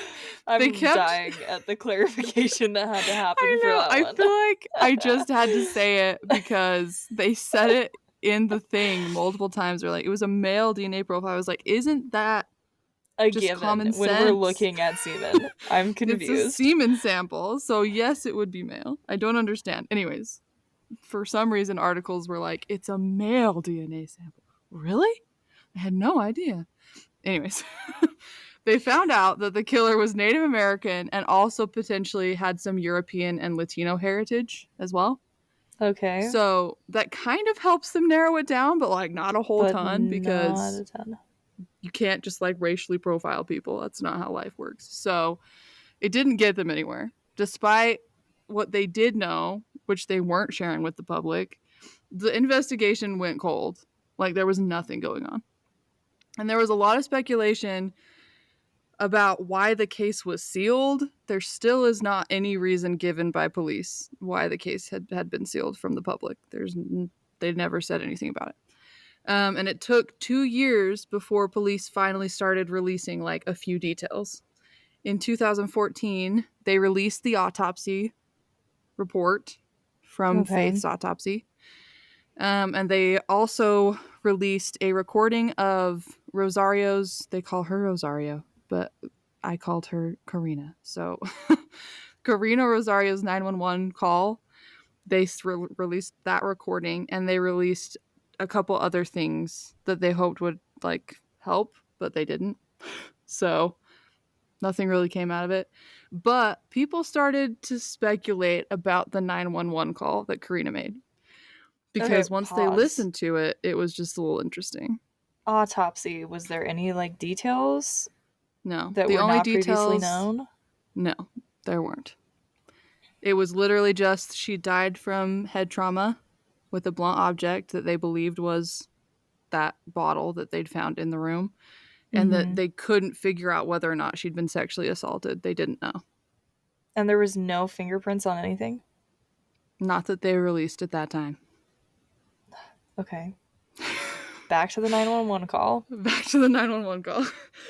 They I'm kept. dying at the clarification that had to happen I for know. that I one. feel like I just had to say it because they said it in the thing multiple times. They're like, it was a male DNA profile. I was like, isn't that A just given common when we're sense? looking at semen. I'm It's a confused. semen sample, so yes, it would be male. I don't understand. Anyways, for some reason, articles were like, it's a male DNA sample. Really? I had no idea. Anyways, they found out that the killer was Native American and also potentially had some European and Latino heritage as well. Okay. So that kind of helps them narrow it down, but like not a whole But ton not because a ton. you can't just like racially profile people. That's not how life works. So it didn't get them anywhere. Despite what they did know, which they weren't sharing with the public, the investigation went cold. Like there was nothing going on. And there was a lot of speculation about why the case was sealed. There still is not any reason given by police why the case had been sealed from the public. They never said anything about it. And it took 2 years before police finally started releasing like a few details. In 2014, they released the autopsy report from Okay. Faith's autopsy. And they also released a recording of Rosario's, they call her Rosario, but I called her Karina. So Karina Rosario's 911 call, they released that recording, and they released a couple other things that they hoped would like help, but they didn't. So nothing really came out of it. But people started to speculate about the 911 call that Karina made. Okay, Because once they pause. listened to it, it was just a little interesting. Autopsy. Was there any like details No. that The were only not previously details, known? no, there weren't. It was literally just she died from head trauma with a blunt object that they believed was that bottle that they'd found in the room. and that Mm-hmm. they couldn't figure out whether or not she'd been sexually assaulted. They didn't know. And there was no fingerprints on anything? Not that they released at that time. Okay. Back to the 911 call. Back to the 911 call.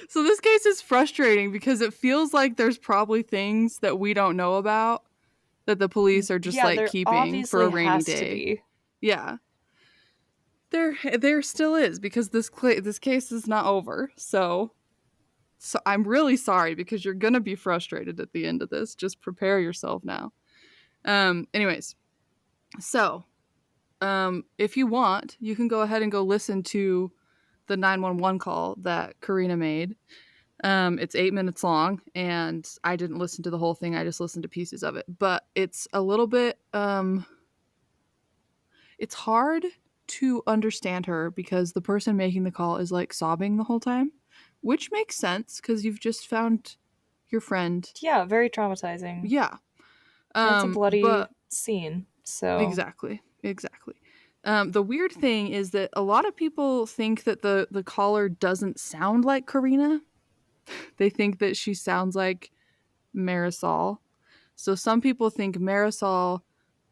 So this case is frustrating because it feels like there's probably things that we don't know about that the police are just Yeah, like there keeping for a obviously rainy has to day. be. Yeah. There still is, because this case is not over. So I'm really sorry, because you're going to be frustrated at the end of this. Just prepare yourself now. Anyways. So, if you want, you can go ahead and go listen to the 911 call that Karina made. It's 8 minutes long, and I didn't listen to the whole thing. I just listened to pieces of it. But it's a little bit, it's hard to understand her because the person making the call is like sobbing the whole time, which makes sense because you've just found your friend. Yeah, very traumatizing. Yeah. And it's a bloody But scene, so exactly. The weird thing is that a lot of people think that the caller doesn't sound like Karina. They think that she sounds like Marisol. So some people think Marisol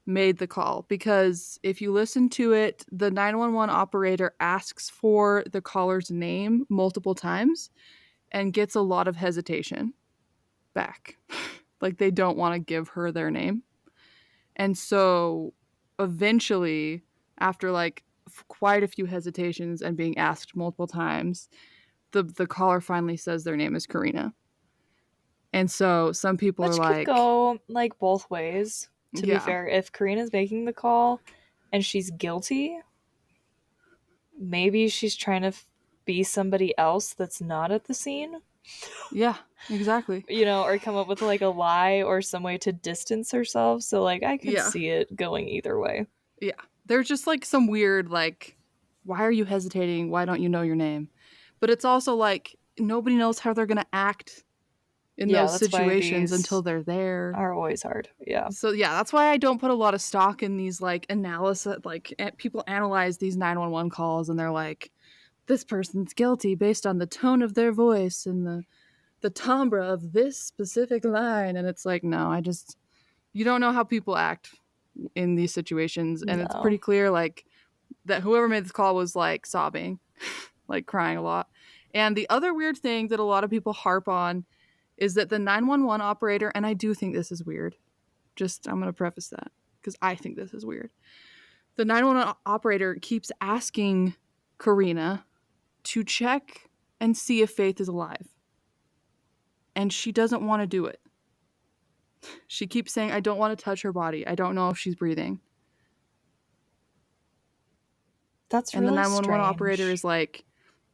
made the call, because if you listen to it, the 911 operator asks for the caller's name multiple times and gets a lot of hesitation back. Like, they don't want to give her their name. And so eventually, after like quite a few hesitations and being asked multiple times, the caller finally says their name is Karina. And so some people are which could like, go like both ways. To be yeah, fair, if Karina's making the call and she's guilty, maybe she's trying to be somebody else that's not at the scene, yeah, exactly. or come up with like a lie or some way to distance herself. So like I could Yeah, see it going either way. yeah. There's just like some weird, like, why are you hesitating? Why don't you know your name? But it's also like nobody knows how they're going to act in Yeah, those that's why situations until these they're there. are always hard. Yeah. So yeah, that's why I don't put a lot of stock in these like analysis. Like, people analyze these 911 calls and they're like, this person's guilty based on the tone of their voice and the timbre of this specific line. And it's like, no, you don't know how people act in these situations. And it's pretty No. clear, like, that whoever made this call was like sobbing, like crying a lot. And the other weird thing that a lot of people harp on is that the 911 operator, and I do think this is weird. I'm going to preface that because I think this is weird. The 911 operator keeps asking Karina to check and see if Faith is alive. And she doesn't want to do it. She keeps saying, I don't want to touch her body. I don't know if she's breathing. That's And the really 911 operator strange. is like,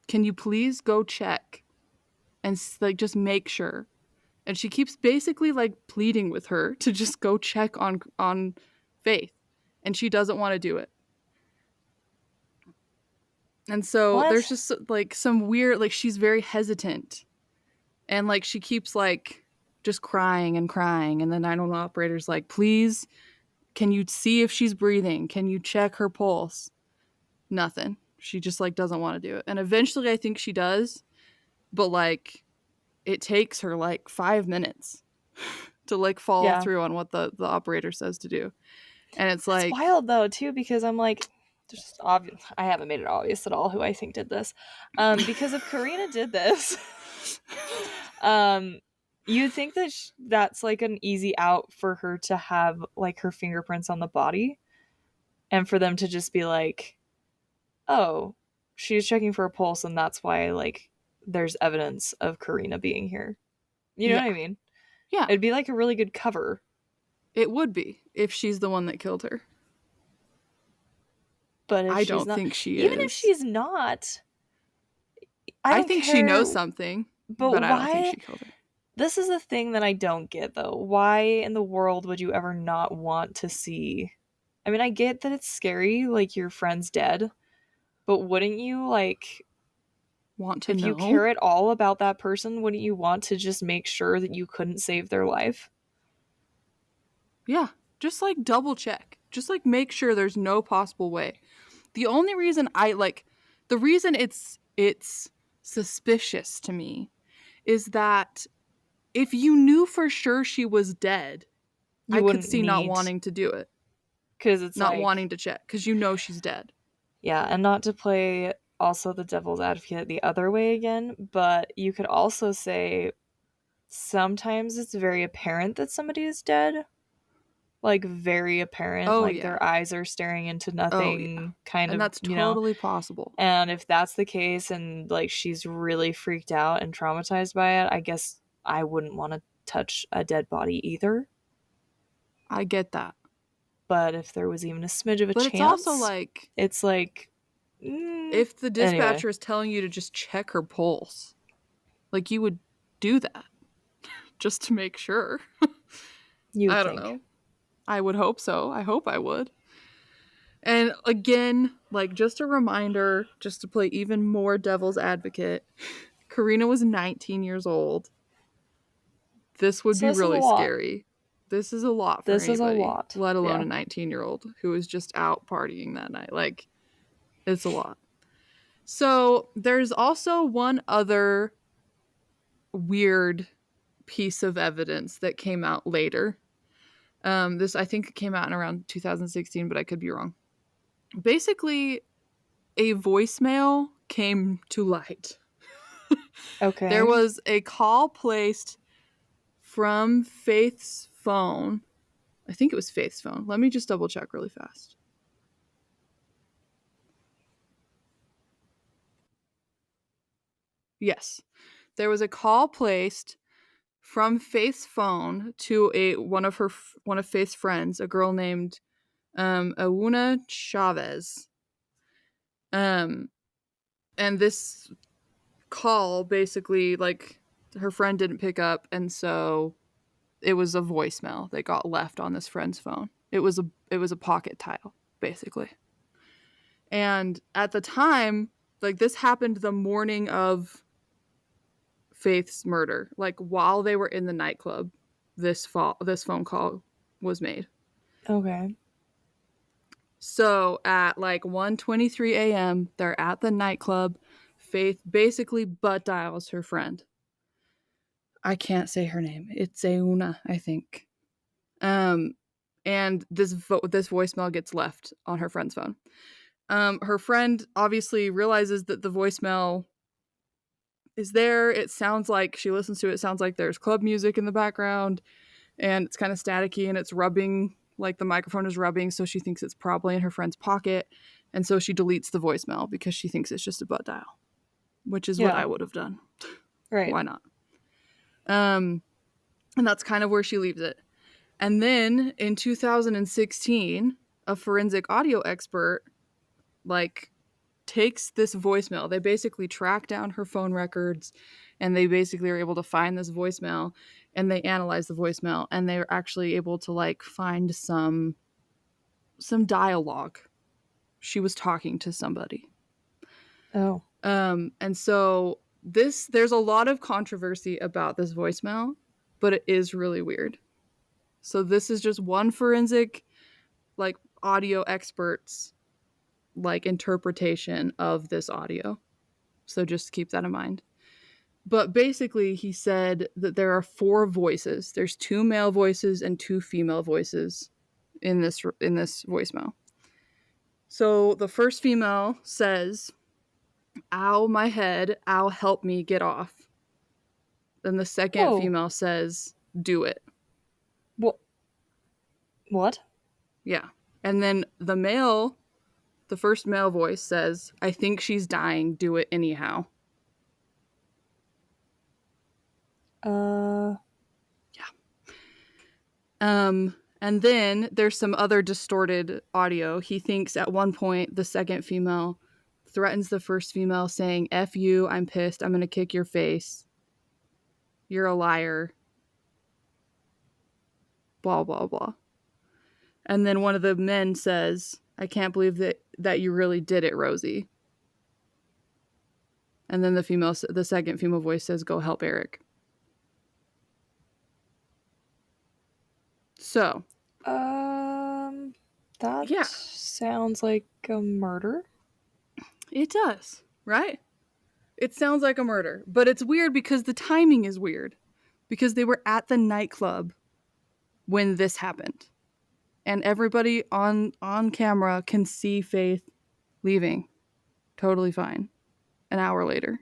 can you please go check and like just make sure? And she keeps basically like pleading with her to just go check on Faith. And she doesn't want to do it. And so there's What? just like some weird, like, she's very hesitant. And like she keeps like just crying and crying. And the 911 operator's like, please, can you see if she's breathing? Can you check her pulse? Nothing. She just like doesn't want to do it. And eventually I think she does. But like it takes her like 5 minutes to like follow Yeah. through on what the operator says to do. And it's That's like, wild though too, because I'm like, just obvious. I haven't made it obvious at all who I think did this. Because if Karina did this, um, you think that that's like an easy out for her to have like her fingerprints on the body, and for them to just be like, oh, she's checking for a pulse, and that's why like there's evidence of Karina being here. You know yeah, what I mean? yeah, It'd be like a really good cover. it would be if she's the one that killed her. But if I she's don't not, think she even if is. she's not, I I don't think she knows care. something, But but I don't think why? she killed her. This is the thing that I don't get though. Why in the world would you ever not want to see? I mean, I get that it's scary, like your friend's dead, but wouldn't you like, Want to if you know? care at all about that person, wouldn't you want to just make sure that you couldn't save their life? Yeah, just like double check. Just like make sure there's no possible way. The only reason the reason it's suspicious to me is that if you knew for sure she was dead, I You could wouldn't see not need, wanting to do it, because it's not wanting like, to check, because you know she's dead. yeah, and not to play also the devil's advocate the other way again, but you could also say sometimes it's very apparent that somebody is dead. Like, very apparent, Oh, like yeah. their eyes are staring into Oh, yeah. nothing, kind And of, that's totally possible. And if that's the case and like she's really freaked out and traumatized by it, I guess I wouldn't want to touch a dead body either. I get that. But if there was even a smidge of a But it's also chance, like, it's like, if the anyway, dispatcher is telling you to just check her pulse, like, you would do that just to make sure. you would I don't think. know. I would hope so. I hope I would. And again, like, just a reminder, just to play even more devil's advocate, Karina was 19 years old. This would So be this is a really lot. scary. This is a lot for This is a anybody, lot. let alone Yeah. a 19-year-old who is just out partying that night. Like, it's a lot. So, there's also one other weird piece of evidence that came out later. This, I think, came out in around 2016, but I could be wrong. Basically, a voicemail came to light. There Okay. was a call placed from Faith's phone. I think it was Faith's phone. Let me just double check really fast. Yes. There was a call placed from Faith's phone to one of Faith's friends, a girl named Auna Chavez. And this call basically, like, her friend didn't pick up, and so it was a voicemail that got left on this friend's phone. It was a pocket dial, basically. And at the time, like, this happened the morning of Faith's murder. Like, while they were in the nightclub, this phone call was made. Okay. So at like 1:23 a.m., they're at the nightclub. Faith basically butt dials her friend. I can't say her name. It's Euna, I think. Um, and this voicemail gets left on her friend's phone. Her friend obviously realizes that the voicemail is there. It sounds like, she listens to it, sounds like there's club music in the background, and it's kind of staticky, and it's rubbing, like the microphone is rubbing, so she thinks it's probably in her friend's pocket, and so she deletes the voicemail because she thinks it's just a butt dial, which is what Yeah. I would have done. Right. Why not? And that's kind of where she leaves it. And then in 2016, a forensic audio expert, like, takes this voicemail. They basically track down her phone records, and they basically are able to find this voicemail, and they analyze the voicemail, and they're actually able to, like, find some dialogue. She was talking to somebody. Oh. And so there's a lot of controversy about this voicemail, but it is really weird. So this is just one forensic, like, audio expert's, like, interpretation of this audio. So just keep that in mind. But basically, he said that there are 4 voices. There's 2 male voices and 2 female voices in this voicemail. So the first female says, "Ow, my head. Ow, help me get off." Then the second Whoa. female says, "Do it." What? What? Yeah. And then the first male voice says, "I think she's dying. Do it anyhow." Uh. And then there's some other distorted audio. He thinks at one point the second female threatens the first female, saying, "F you, I'm pissed, I'm gonna kick your face. You're a liar." Blah, blah, blah. And then one of the men says, "I can't believe that you really did it, Rosie." And then the second female voice says, "Go help Eric." So, That yeah, sounds like a murder. it does, right? It sounds like a murder, but it's weird because the timing is weird. Because they were at the nightclub when this happened. And everybody on camera can see Faith leaving. Totally fine. An hour later.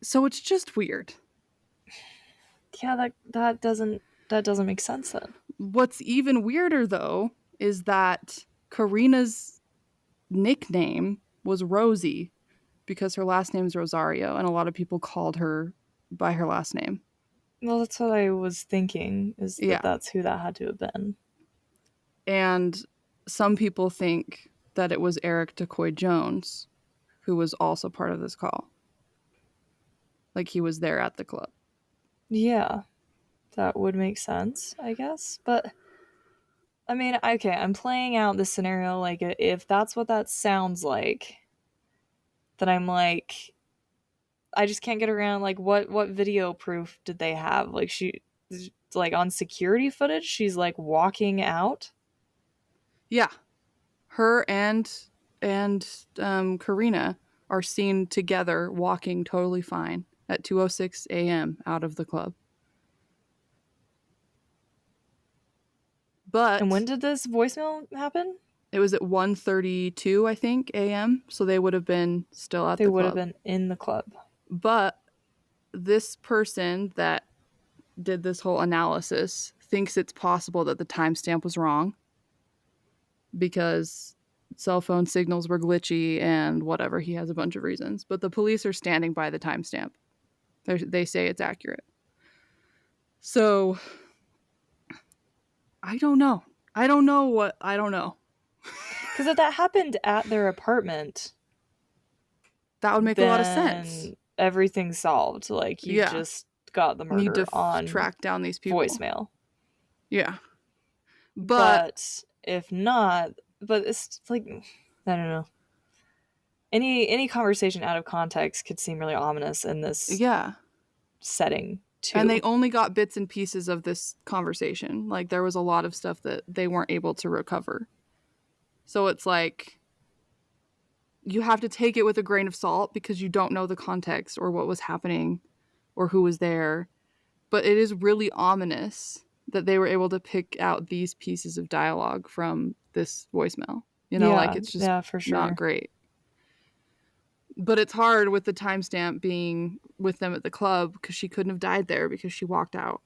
So it's just weird. Yeah, that doesn't make sense then. What's even weirder though is that Karina's nickname was Rosie because her last name is Rosario and a lot of people called her by her last name. Well, that's what I was thinking, is that Yeah. that's who that had to have been. And some people think that it was Eric DeCoy Jones who was also part of this call. Like he was there at the club. Yeah, that would make sense, I guess. But I mean, okay, I'm playing out this scenario like if that's what that sounds like, then I'm like, I just can't get around like what video proof did they have? Like she, like on security footage, she's like walking out. Yeah. Her and Karina are seen together walking totally fine at 2:06 a.m. out of the club. And But when did this voicemail happen? it was at 1:32, I think, a.m. So they would have been still at They the would have club. been in the club. But this person that did this whole analysis thinks it's possible that the timestamp was wrong because cell phone signals were glitchy and whatever. He has a bunch of reasons. But the police are standing by the timestamp. They say it's accurate. So I don't know. I don't know. Because if that happened at their apartment, That would make a lot of sense. then everything's solved. Like you Yeah. just got the Need murder to on track down these people. voicemail. Yeah. But if not, but it's like, I don't know. Any conversation out of context could seem really ominous in this yeah. setting too. And they only got bits and pieces of this conversation. Like there was a lot of stuff that they weren't able to recover. So it's like you have to take it with a grain of salt because you don't know the context or what was happening or who was there. But it is really ominous that they were able to pick out these pieces of dialogue from this voicemail. You know, like it's just for sure. not great. But it's hard with the timestamp being with them at the club because she couldn't have died there because she walked out.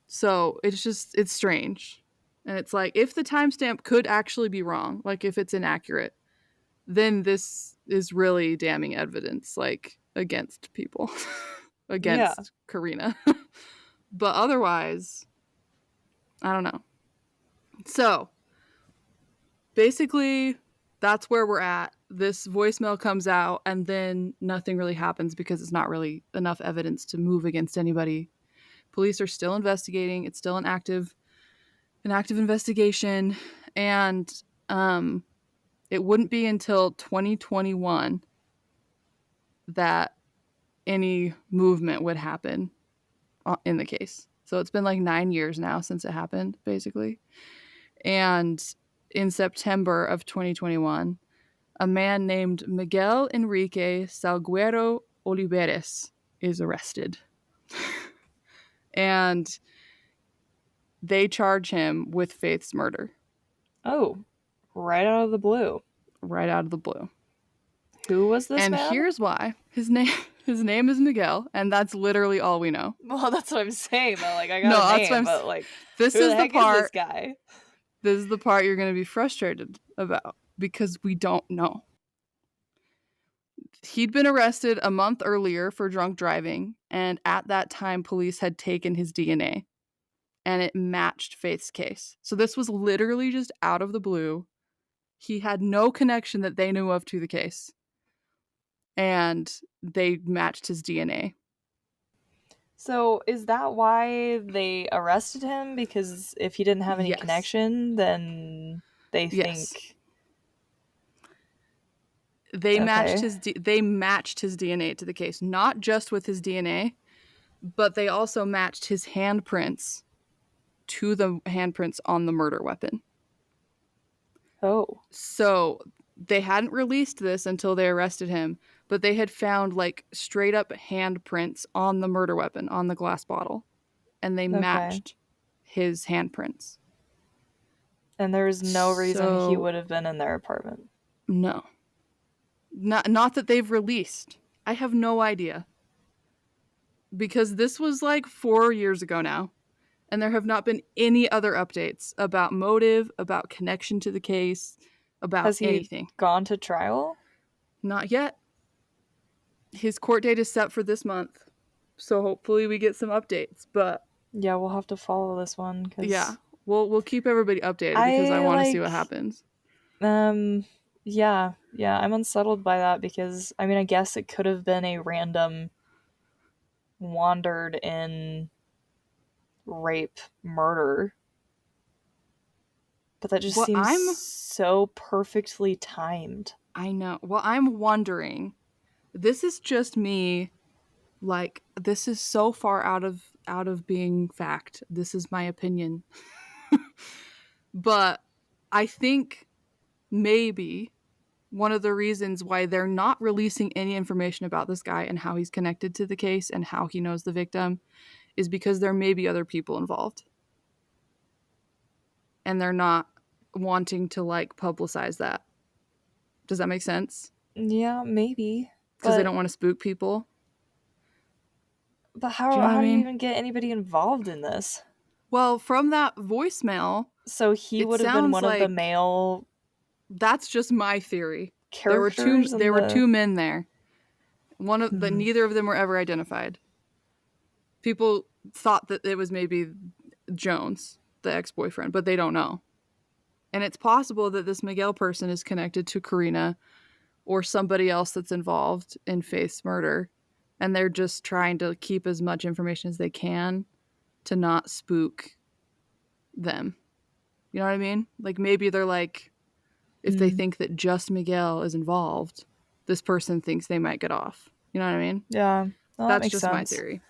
So it's strange. And it's like, if the timestamp could actually be wrong, like if it's inaccurate, then this is really damning evidence, like against people, against Karina. But otherwise, I don't know. So basically, that's where we're at. This voicemail comes out and then nothing really happens because it's not really enough evidence to move against anybody. Police are still investigating. It's still an active investigation. And it wouldn't be until 2021 that any movement would happen in the case. So it's been like 9 years now since it happened, basically. And in September of 2021, a man named Miguel Enrique Salguero-Olivares is arrested. And they charge him with Faith's murder. Oh, right out of the blue. Right out of the blue. Who was this man? And here's why. His name is Miguel, and that's literally all we know. Well, that's what I'm saying, but like I got a name, but like this who is the heck the part, is this guy? This is the part you're going to be frustrated about because we don't know. He'd been arrested a month earlier for drunk driving, and at that time, police had taken his DNA, and it matched Faith's case. So this was literally just out of the blue. He had no connection that they knew of to the case, and they matched his DNA. So is that why they arrested him? Because if he didn't have any connection, then they think they matched his DNA to the case, not just with his DNA, but they also matched his handprints to the handprints on the murder weapon. Oh. So they hadn't released this until they arrested him, but they had found like straight up handprints on the murder weapon on the glass bottle, and they Okay. matched his handprints. And there was no reason he So would have been in their apartment. no, not that they've released. I have no idea, because this was like 4 years ago now, and there have not been any other updates about motive, about connection to the case, about Has he anything. gone to trial? Not yet. His court date is set for this month, so hopefully we get some updates. But Yeah, we'll have to follow this one yeah, because we'll keep everybody updated because I I want to see like, what happens. yeah, I'm unsettled by that because I mean, I guess it could have been a random wandered in rape murder, but that just What seems I'm so perfectly timed. I know. Well, I'm wondering. This is just me. Like, this is so far out of being fact. This is my opinion. But I think maybe one of the reasons why they're not releasing any information about this guy and how he's connected to the case and how he knows the victim is because there may be other people involved. And they're not wanting to like publicize that. Does that make sense? Yeah, maybe. Because they don't want to spook people. But Do you know what I how do you mean? even get anybody involved in this? Well, from that voicemail, So he it would have been sounds one of the like male that's just my theory. characters in There were the. two men there. One of but Hmm. neither of them were ever identified. People thought that it was maybe Jones, the ex-boyfriend, but they don't know. And it's possible that this Miguel person is connected to Karina or somebody else that's involved in Faith's murder, and they're just trying to keep as much information as they can to not spook them. You know what I mean? Like maybe they're like, if they think that just Miguel is involved, this person thinks they might get off. You know what I mean? Yeah, well, that That's makes just my sense. theory.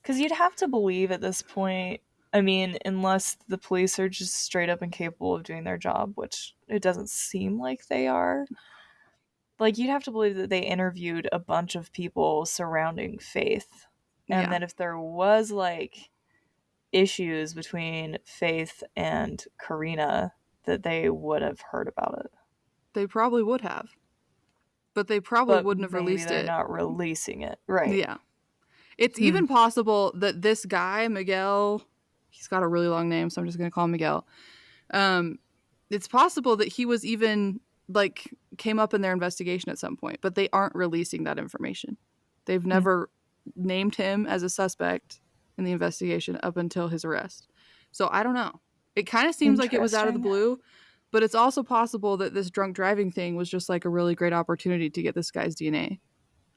Because you'd have to believe at this point, I mean, unless the police are just straight up incapable of doing their job, which it doesn't seem like they are. Like, you'd have to believe that they interviewed a bunch of people surrounding Faith. And Yeah, that if there was, like, issues between Faith and Karina, that they would have heard about it. they probably would have. But they probably But wouldn't have maybe released they're it. not releasing it. Right. Yeah. It's even possible that this guy, Miguel, he's got a really long name, so I'm just going to call him Miguel. It's possible that he was even, like, came up in their investigation at some point, but they aren't releasing that information. They've never named him as a suspect in the investigation up until his arrest. So I don't know. It kind of seems like it was out of the Interesting. blue, but it's also possible that this drunk driving thing was just like a really great opportunity to get this guy's DNA.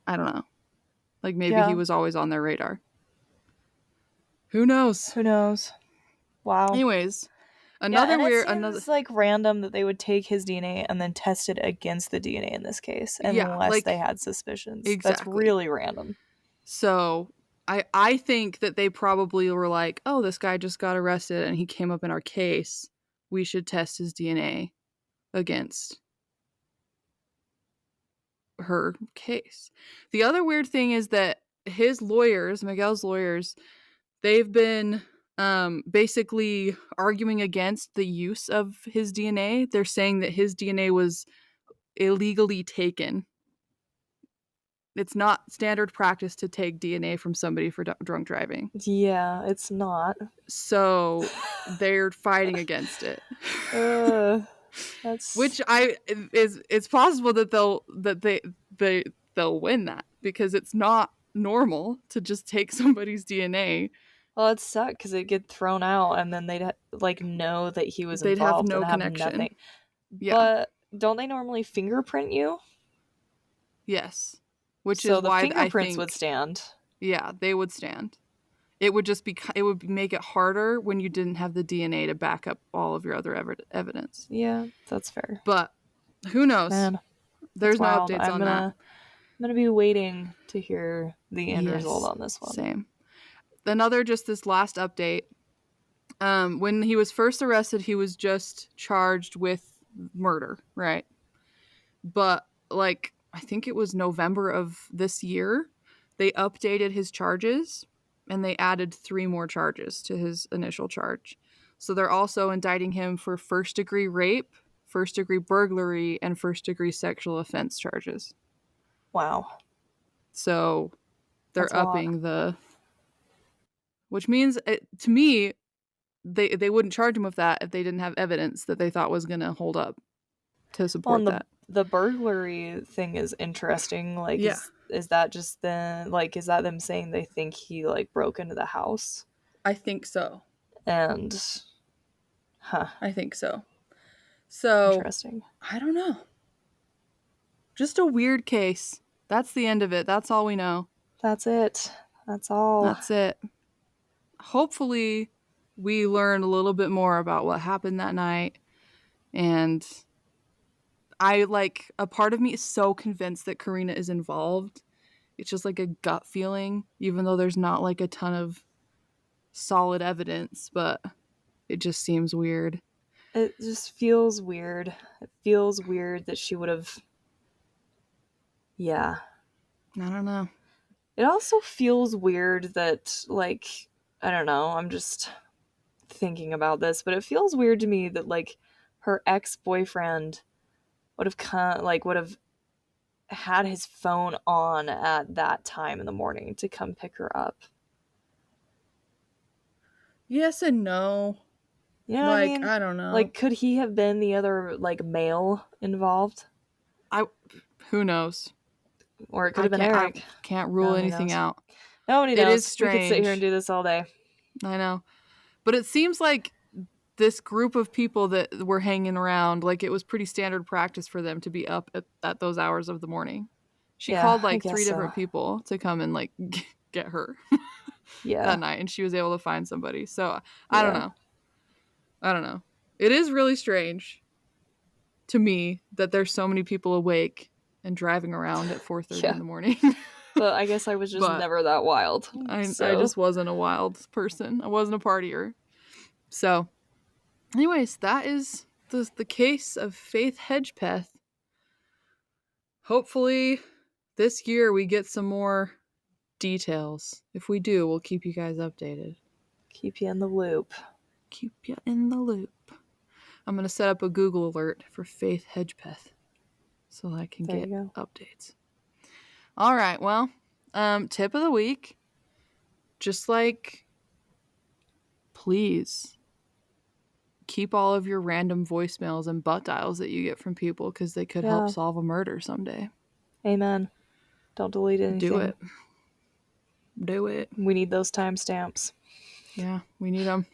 I don't know. Like maybe he Yeah. was always on their radar. Who knows? Who knows? Wow. Anyways, Yeah, another and it weird, another, seems like random that they would take his DNA and then test it against the DNA in this case, yeah, unless they like had suspicions. That's exactly. really random. So I think that they probably were like, oh, this guy just got arrested and he came up in our case. We should test his DNA against her case. The other weird thing is that his lawyers, Miguel's lawyers, they've been basically arguing against the use of his DNA. They're saying that his DNA was illegally taken. It's not standard practice to take DNA from somebody for drunk driving. Yeah, it's not. So they're fighting against it. That's Which it's possible that they'll win that because it's not normal to just take somebody's DNA. well, it sucked because it'd get thrown out, and then they'd like know that he was They'd have involved no and have connection. nothing. Yeah. But don't they normally fingerprint you? Yes. Which So is the why fingerprints I think would stand. yeah, they would stand. It would just be it would make it harder when you didn't have the DNA to back up all of your other evidence. Yeah, that's fair. But who knows? Man, There's no wild. updates on that. I'm gonna be waiting to hear the end result Yes, on this one. same. Another just this last update. When he was first arrested, he was just charged with murder, right? But like, I think it was November of this year, they updated his charges and they added 3 more charges to his initial charge. So they're also indicting him for first degree rape, first degree burglary, and first degree sexual offense charges. Wow. So That's they're a lot. upping which means to me, they wouldn't charge him with that if they didn't have evidence that they thought was going to hold up to Well, support and that. the burglary thing is interesting. Like, Yeah, is that just then? Like, is that them saying they think he like broke into the house? I think so. And, huh, I think so. So, interesting. I don't know. Just a weird case. That's the end of it. That's all we know. That's it. That's all. That's it. Hopefully, we learn a little bit more about what happened that night. And a part of me is so convinced that Karina is involved. It's just like a gut feeling, even though there's not like a ton of solid evidence, but it just seems weird. It just feels weird. It feels weird that she would have. Yeah. I don't know. It also feels weird that, like, I don't know, I'm just thinking about this, but it feels weird to me that, like, her ex boyfriend would have had his phone on at that time in the morning to come pick her up. Yes and no. You know what I Like, mean? I don't know. Like, could he have been the other, like, male involved? I Who knows? Or it could have been Eric. Can't rule Nobody anything knows. out. Nobody It is knows. We could sit here and strange. do this all day. I know. But it seems like this group of people that were hanging around, like it was pretty standard practice for them to be up at those hours of the morning. She Yeah, called I like guess 3 so. different people to come and like get her Yeah. that night, and she was able to find somebody. So I don't Yeah. know. I don't know. It is really strange to me that there's so many people awake and driving around at 4:30 in Yeah. the morning. But I guess I was just But never that wild. I So, just wasn't a wild person. I wasn't a partier. So, anyways, that is the case of Faith Hedgepeth. Hopefully, this year we get some more details. If we do, we'll keep you guys updated. keep you in the loop. Keep you in the loop. I'm going to set up a Google alert for Faith Hedgepeth so that I can There get you go. updates. All right, well, tip of the week. Just like, please keep all of your random voicemails and butt dials that you get from people because they could help Yeah. solve a murder someday. Amen. Don't delete anything. Do it. Do it. We need those timestamps. Yeah, we need them.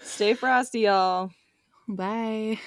Stay frosty, y'all. Bye.